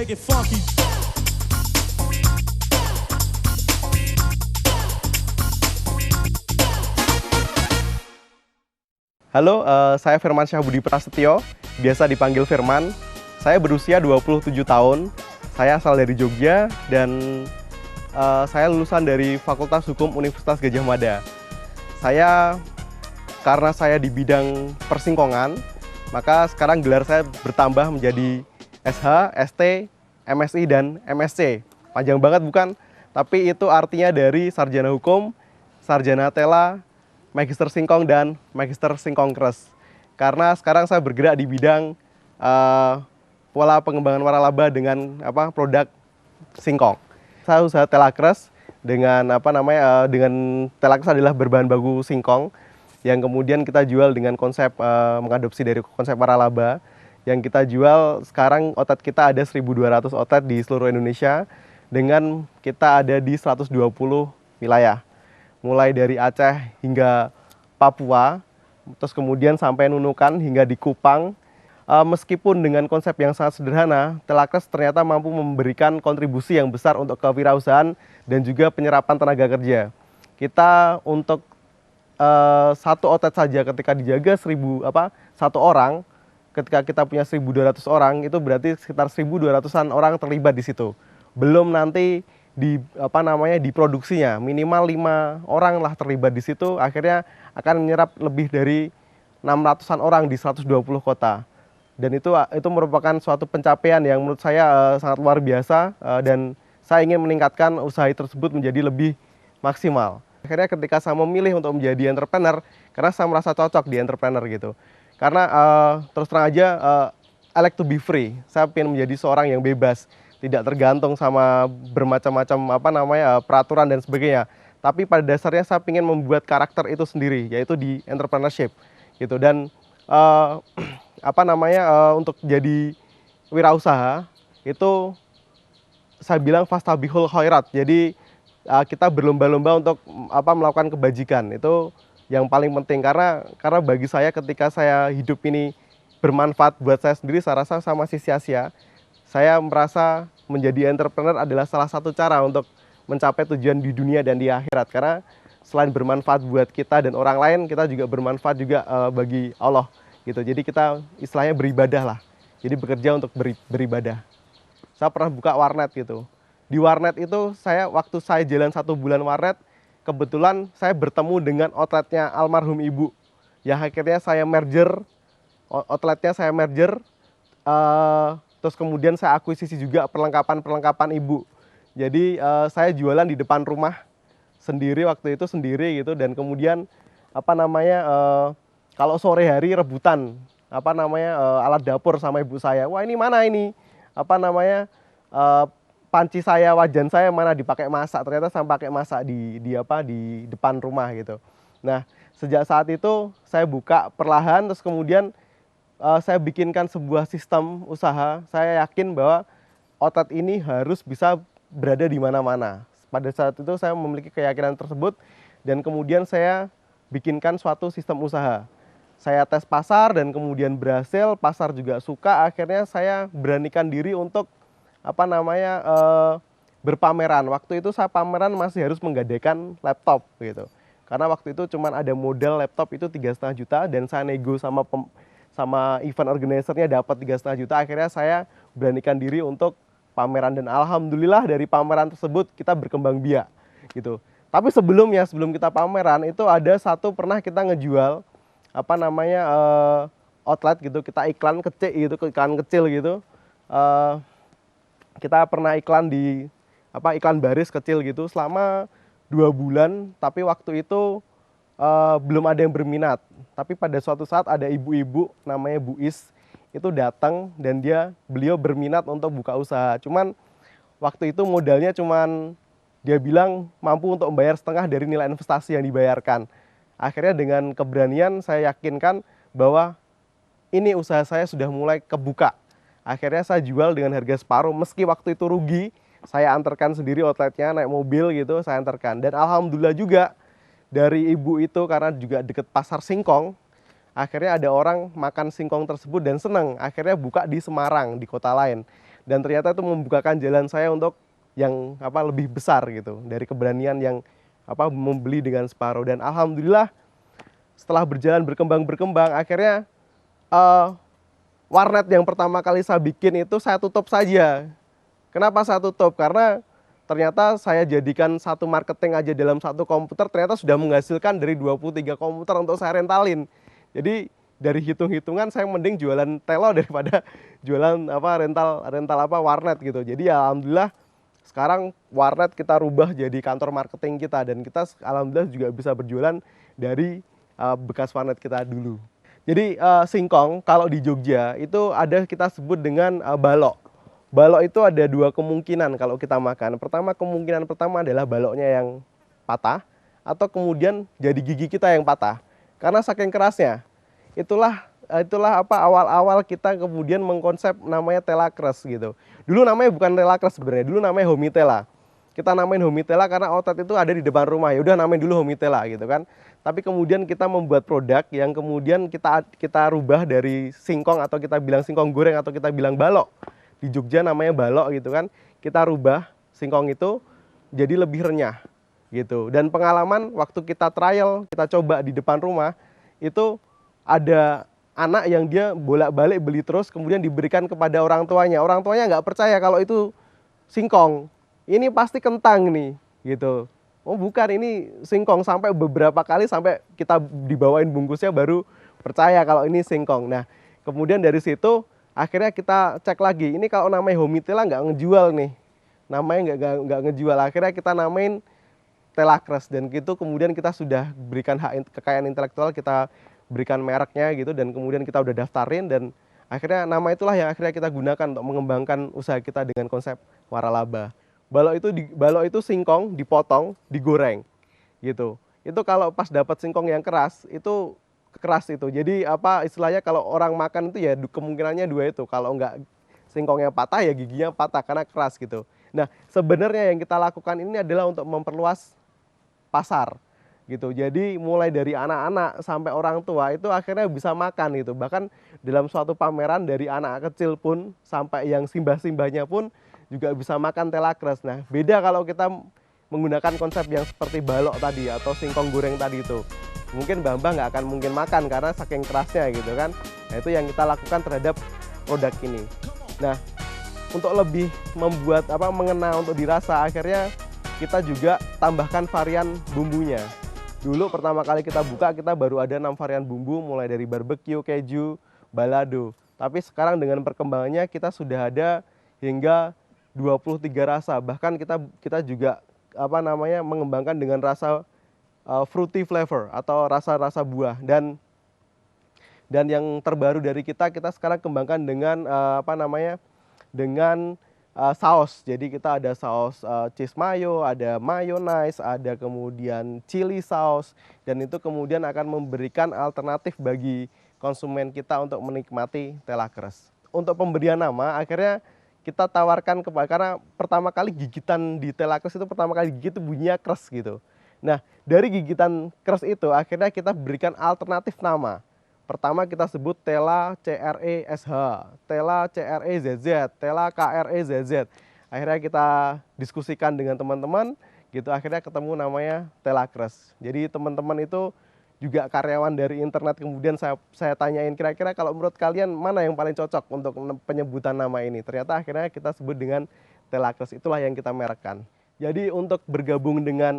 make it funky. Halo, saya Firman Syahbudi Prasetyo, biasa dipanggil Firman. Saya berusia 27 tahun, saya asal dari Jogja, dan saya lulusan dari Fakultas Hukum Universitas Gadjah Mada. Karena saya di bidang persingkongan, maka sekarang gelar saya bertambah menjadi SH, ST, MSI, dan MSc. Panjang banget bukan? Tapi itu artinya dari Sarjana Hukum, Sarjana Tela, Magister Singkong, dan Magister Singkong Kres. Karena sekarang saya bergerak di bidang pola pengembangan waralaba dengan produk singkong. Saya usaha Telakres dengan dengan Telakres adalah berbahan baku singkong yang kemudian kita jual dengan konsep mengadopsi dari konsep waralaba. Yang kita jual sekarang outlet kita ada 1.200 outlet di seluruh Indonesia dengan kita ada di 120 wilayah. Mulai dari Aceh hingga Papua, terus kemudian sampai Nunukan hingga di Kupang. Meskipun dengan konsep yang sangat sederhana, Telakres ternyata mampu memberikan kontribusi yang besar untuk kewirausahaan dan juga penyerapan tenaga kerja. Kita untuk satu outlet saja ketika dijaga satu orang, ketika kita punya 1.200 orang, itu berarti sekitar 1.200-an orang terlibat di situ. Belum nanti di produksinya, minimal 5 orang lah terlibat di situ, akhirnya akan menyerap lebih dari 600-an orang di 120 kota. Dan itu merupakan suatu pencapaian yang menurut saya sangat luar biasa, dan saya ingin meningkatkan usaha tersebut menjadi lebih maksimal. Akhirnya ketika saya memilih untuk menjadi entrepreneur, karena saya merasa cocok di entrepreneur gitu. Karena terus terang aja, I like to be free. Saya ingin menjadi seorang yang bebas, tidak tergantung sama bermacam-macam peraturan dan sebagainya. Tapi pada dasarnya saya ingin membuat karakter itu sendiri, yaitu di entrepreneurship gitu. Dan untuk jadi wirausaha itu saya bilang fastabihul khairat. Jadi kita berlomba-lomba untuk melakukan kebajikan. Itu yang paling penting karena bagi saya ketika saya hidup ini bermanfaat buat saya sendiri, saya rasa saya masih sia-sia. Saya merasa menjadi entrepreneur adalah salah satu cara untuk mencapai tujuan di dunia dan di akhirat. Karena selain bermanfaat buat kita dan orang lain, kita juga bermanfaat juga bagi Allah gitu. Jadi kita istilahnya beribadah lah. Jadi bekerja untuk beribadah. Saya pernah buka warnet gitu. Di warnet itu waktu saya jalan 1 bulan warnet, kebetulan saya bertemu dengan outletnya almarhum ibu. Yang akhirnya saya merger, outletnya saya merger, terus kemudian saya akuisisi juga perlengkapan ibu. Jadi saya jualan di depan rumah sendiri waktu itu sendiri gitu, dan kemudian kalau sore hari rebutan alat dapur sama ibu saya. Wah, ini mana ini? Panci saya, wajan saya mana dipakai masak. Ternyata saya pakai masak di depan rumah gitu. Nah, sejak saat itu saya buka perlahan, terus kemudian saya bikinkan sebuah sistem usaha. Saya yakin bahwa outlet ini harus bisa berada di mana-mana. Pada saat itu saya memiliki keyakinan tersebut, dan kemudian saya bikinkan suatu sistem usaha. Saya tes pasar dan kemudian berhasil, pasar juga suka. Akhirnya saya beranikan diri untuk berpameran. Waktu itu saya pameran masih harus menggadaikan laptop gitu. Karena waktu itu cuma ada modal laptop itu 3,5 juta, dan saya nego sama event organizer-nya dapat 3,5 juta. Akhirnya saya beranikan diri untuk pameran, dan alhamdulillah dari pameran tersebut kita berkembang biak gitu. Tapi sebelum kita pameran itu ada pernah kita ngejual outlet gitu, kita iklan kecil gitu. Kita pernah iklan di iklan baris kecil gitu selama 2 bulan, tapi waktu itu belum ada yang berminat. Tapi pada suatu saat ada ibu-ibu namanya Bu Is itu datang, dan beliau berminat untuk buka usaha. Cuman waktu itu modalnya dia bilang mampu untuk membayar setengah dari nilai investasi yang dibayarkan. Akhirnya dengan keberanian saya yakinkan bahwa ini usaha saya sudah mulai kebuka. Akhirnya saya jual dengan harga separuh, meski waktu itu rugi. Saya antarkan sendiri outletnya, naik mobil gitu, saya antarkan. Dan alhamdulillah juga dari ibu itu, karena juga deket pasar singkong, akhirnya ada orang makan singkong tersebut dan senang. Akhirnya buka di Semarang, di kota lain. dan ternyata itu membukakan jalan saya untuk yang lebih besar gitu, dari keberanian yang membeli dengan separuh. Dan alhamdulillah setelah berjalan berkembang akhirnya warnet yang pertama kali saya bikin itu saya tutup saja. Kenapa saya tutup? Karena ternyata saya jadikan satu marketing aja dalam satu komputer ternyata sudah menghasilkan dari 23 komputer untuk saya rentalin. Jadi dari hitung-hitungan saya mending jualan telo daripada jualan rental warnet gitu. Jadi alhamdulillah sekarang warnet kita rubah jadi kantor marketing kita, dan kita alhamdulillah juga bisa berjualan dari bekas warnet kita dulu. Jadi singkong kalau di Jogja itu ada kita sebut dengan balok. Balok itu ada dua kemungkinan kalau kita makan. Kemungkinan pertama adalah baloknya yang patah, atau kemudian jadi gigi kita yang patah. Karena saking kerasnya. Itulah awal-awal kita kemudian mengkonsep namanya telakres gitu. Dulu namanya bukan telakres sebenarnya, dulu namanya homitela. Kita namain homitela karena otot itu ada di depan rumah. Ya udah namain dulu homitela gitu kan. Tapi kemudian kita membuat produk yang kemudian kita rubah dari singkong, atau kita bilang singkong goreng, atau kita bilang balok. Di Jogja namanya balok gitu kan. Kita rubah singkong itu jadi lebih renyah gitu. Dan pengalaman waktu kita trial, kita coba di depan rumah, itu ada anak yang dia bolak-balik beli terus, kemudian diberikan kepada orang tuanya. Orang tuanya nggak percaya kalau itu singkong. Ini pasti kentang nih gitu. Oh bukan, ini singkong. Sampai beberapa kali sampai kita dibawain bungkusnya baru percaya kalau ini singkong. Nah kemudian dari situ akhirnya kita cek lagi, ini kalau namanya homitela nggak ngejual nih, namanya nggak ngejual. Akhirnya kita namain telakres, dan gitu kemudian kita sudah berikan hak kekayaan intelektual, kita berikan mereknya gitu, dan kemudian kita udah daftarin, dan akhirnya nama itulah yang akhirnya kita gunakan untuk mengembangkan usaha kita dengan konsep waralaba. Balok itu singkong dipotong, digoreng gitu. Itu kalau pas dapat singkong yang keras itu keras itu. Jadi istilahnya kalau orang makan itu ya kemungkinannya dua itu. Kalau enggak singkongnya patah ya giginya patah karena keras gitu. Nah, sebenarnya yang kita lakukan ini adalah untuk memperluas pasar gitu. Jadi mulai dari anak-anak sampai orang tua itu akhirnya bisa makan gitu. Bahkan dalam suatu pameran dari anak kecil pun sampai yang simbah-simbahnya pun juga bisa makan telakres. Nah, beda kalau kita menggunakan konsep yang seperti balok tadi atau singkong goreng tadi itu. Mungkin Mbak nggak akan mungkin makan karena saking kerasnya gitu kan. Nah itu yang kita lakukan terhadap produk ini. Nah untuk lebih membuat mengena untuk dirasa, akhirnya kita juga tambahkan varian bumbunya. Dulu pertama kali kita buka kita baru ada 6 varian bumbu, mulai dari barbecue, keju, balado. Tapi sekarang dengan perkembangannya kita sudah ada hingga 23 rasa. Bahkan kita juga mengembangkan dengan rasa fruity flavor atau rasa-rasa buah, dan yang terbaru dari kita sekarang kembangkan dengan dengan saus. Jadi kita ada saus cheese mayo, ada mayonnaise, ada kemudian chili sauce, dan itu kemudian akan memberikan alternatif bagi konsumen kita untuk menikmati telakres. Untuk pemberian nama akhirnya kita tawarkan karena pertama kali gigitan di telakres itu pertama kali gigit itu bunyinya kres gitu. Nah, dari gigitan keras itu akhirnya kita berikan alternatif nama. Pertama kita sebut Tela CRE-SH, Tela CRE-ZZ, Tela KRE-ZZ. Akhirnya kita diskusikan dengan teman-teman, gitu akhirnya ketemu namanya telakres. Jadi teman-teman itu juga karyawan dari internet, kemudian saya tanyain kira-kira kalau menurut kalian mana yang paling cocok untuk penyebutan nama ini. Ternyata akhirnya kita sebut dengan telakres, itulah yang kita merekkan. Jadi untuk bergabung dengan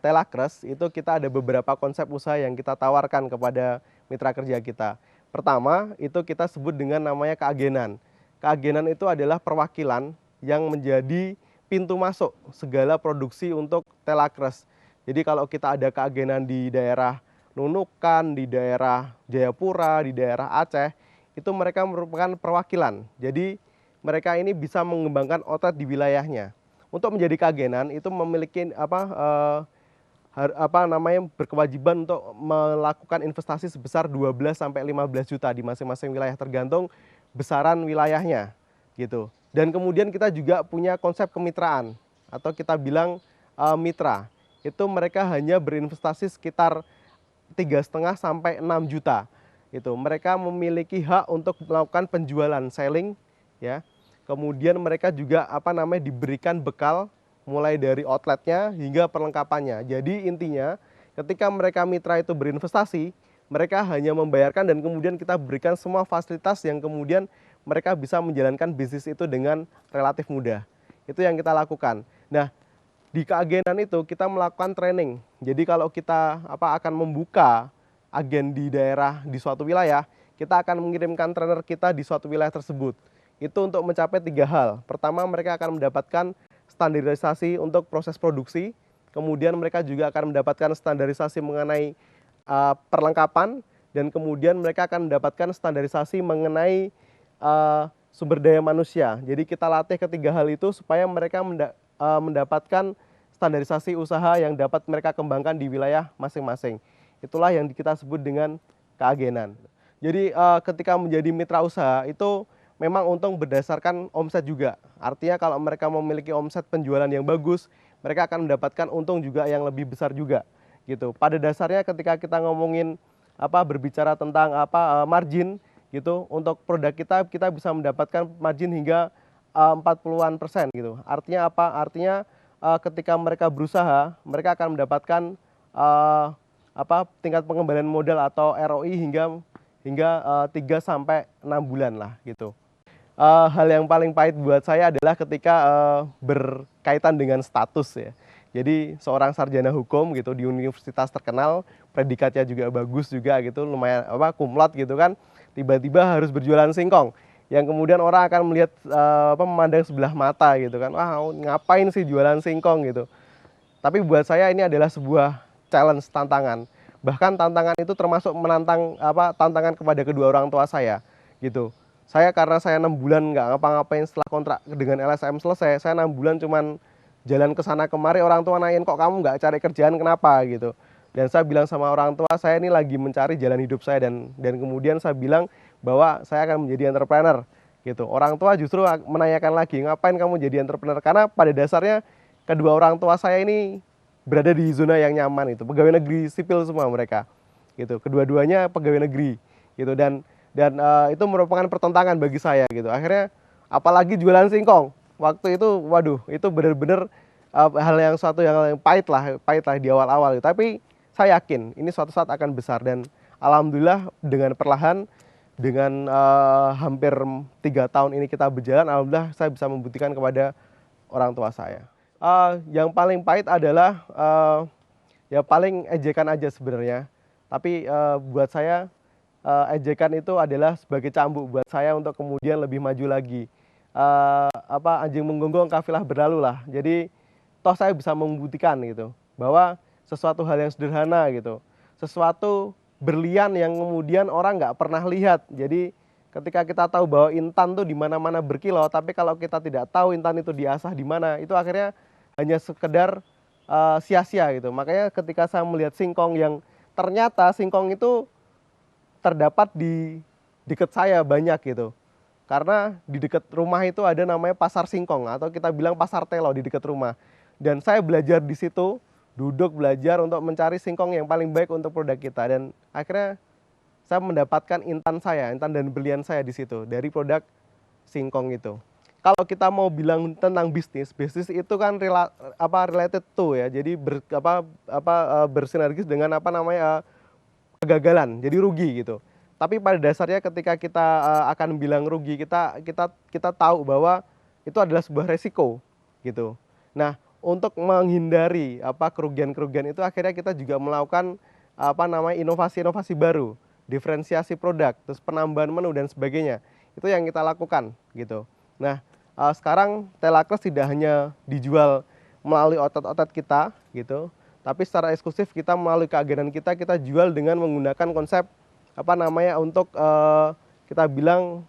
telakres itu kita ada beberapa konsep usaha yang kita tawarkan kepada mitra kerja kita. Pertama itu kita sebut dengan namanya keagenan. Keagenan itu adalah perwakilan yang menjadi pintu masuk segala produksi untuk telakres. Jadi kalau kita ada keagenan di daerah Nunukan, di daerah Jayapura, di daerah Aceh, itu mereka merupakan perwakilan. Jadi mereka ini bisa mengembangkan outlet di wilayahnya. Untuk menjadi keagenan itu memiliki berkewajiban untuk melakukan investasi sebesar 12 sampai 15 juta di masing-masing wilayah tergantung besaran wilayahnya gitu. Dan kemudian kita juga punya konsep kemitraan atau kita bilang mitra. Itu mereka hanya berinvestasi sekitar 3,5 sampai 6 juta. Itu mereka memiliki hak untuk melakukan penjualan selling ya. Kemudian mereka juga diberikan bekal mulai dari outletnya hingga perlengkapannya. Jadi intinya ketika mereka mitra itu berinvestasi, mereka hanya membayarkan dan kemudian kita berikan semua fasilitas yang kemudian mereka bisa menjalankan bisnis itu dengan relatif mudah. Itu yang kita lakukan. Nah, di keagenan itu kita melakukan training. Jadi kalau kita akan membuka agen di daerah di suatu wilayah, kita akan mengirimkan trainer kita di suatu wilayah tersebut. Itu untuk mencapai 3 hal. Pertama, mereka akan mendapatkan standarisasi untuk proses produksi. Kemudian mereka juga akan mendapatkan standarisasi mengenai perlengkapan. Dan kemudian mereka akan mendapatkan standarisasi mengenai sumber daya manusia. Jadi kita latih ketiga hal itu supaya mereka mendapatkan standarisasi usaha yang dapat mereka kembangkan di wilayah masing-masing. Itulah yang kita sebut dengan keagenan. Jadi ketika menjadi mitra usaha itu memang untung berdasarkan omset juga. Artinya kalau mereka memiliki omset penjualan yang bagus, mereka akan mendapatkan untung juga yang lebih besar juga. Gitu. Pada dasarnya ketika kita ngomongin berbicara tentang margin gitu, untuk produk kita bisa mendapatkan margin hingga 40-an% gitu. Artinya apa? Artinya ketika mereka berusaha, mereka akan mendapatkan tingkat pengembalian modal atau ROI hingga 3-6 bulan lah gitu. Hal yang paling pahit buat saya adalah ketika berkaitan dengan status ya. Jadi seorang sarjana hukum gitu di universitas terkenal, predikatnya juga bagus juga gitu, lumayan cum laude gitu kan, tiba-tiba harus berjualan singkong. Yang kemudian orang akan melihat memandang sebelah mata gitu kan. Wah, ngapain sih jualan singkong gitu. Tapi buat saya ini adalah sebuah challenge, tantangan. Bahkan tantangan itu termasuk menantang tantangan kepada kedua orang tua saya gitu. Karena saya 6 bulan nggak ngapa-ngapain setelah kontrak dengan LSM selesai, saya 6 bulan cuman jalan ke sana kemari, orang tua nanyain kok kamu nggak cari kerjaan kenapa gitu. Dan saya bilang sama orang tua saya ini lagi mencari jalan hidup saya dan kemudian saya bilang bahwa saya akan menjadi entrepreneur gitu. Orang tua justru menanyakan lagi, ngapain kamu jadi entrepreneur? Karena pada dasarnya kedua orang tua saya ini berada di zona yang nyaman itu, pegawai negeri sipil semua mereka gitu. Kedua-duanya pegawai negeri gitu dan itu merupakan pertentangan bagi saya gitu. Akhirnya apalagi jualan singkong. Waktu itu waduh, itu benar-benar hal yang pahit lah di awal-awal gitu. Tapi saya yakin ini suatu saat akan besar dan alhamdulillah dengan perlahan dengan hampir 3 tahun ini kita berjalan, alhamdulillah saya bisa membuktikan kepada orang tua saya. Yang paling pahit adalah ya paling ejekan aja sebenarnya. Tapi buat saya ejekan itu adalah sebagai cambuk buat saya untuk kemudian lebih maju lagi. Anjing menggonggong kafilah berlalu lah. Jadi toh saya bisa membuktikan gitu bahwa sesuatu hal yang sederhana gitu, sesuatu berlian yang kemudian orang nggak pernah lihat. Jadi ketika kita tahu bahwa intan tuh di mana-mana berkilau, tapi kalau kita tidak tahu intan itu diasah di mana, itu akhirnya hanya sekedar sia-sia gitu. Makanya ketika saya melihat singkong yang ternyata singkong itu terdapat di dekat saya banyak gitu. Karena di dekat rumah itu ada namanya pasar singkong atau kita bilang pasar telo di dekat rumah. Dan saya belajar di situ, duduk belajar untuk mencari singkong yang paling baik untuk produk kita dan akhirnya saya mendapatkan intan dan berlian saya di situ dari produk singkong itu. Kalau kita mau bilang tentang bisnis itu kan related to ya. Jadi bersinergis dengan kegagalan, jadi rugi gitu. Tapi pada dasarnya ketika kita akan bilang rugi, kita tahu bahwa itu adalah sebuah resiko gitu. Nah, untuk menghindari kerugian-kerugian itu akhirnya kita juga melakukan inovasi-inovasi baru, diferensiasi produk, terus penambahan menu dan sebagainya. Itu yang kita lakukan gitu. Nah, sekarang Telacrus tidak hanya dijual melalui outlet kita gitu, tapi secara eksklusif kita melalui keagenan kita jual dengan menggunakan konsep untuk kita bilang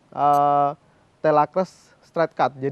Telacrus straight cut. Jadi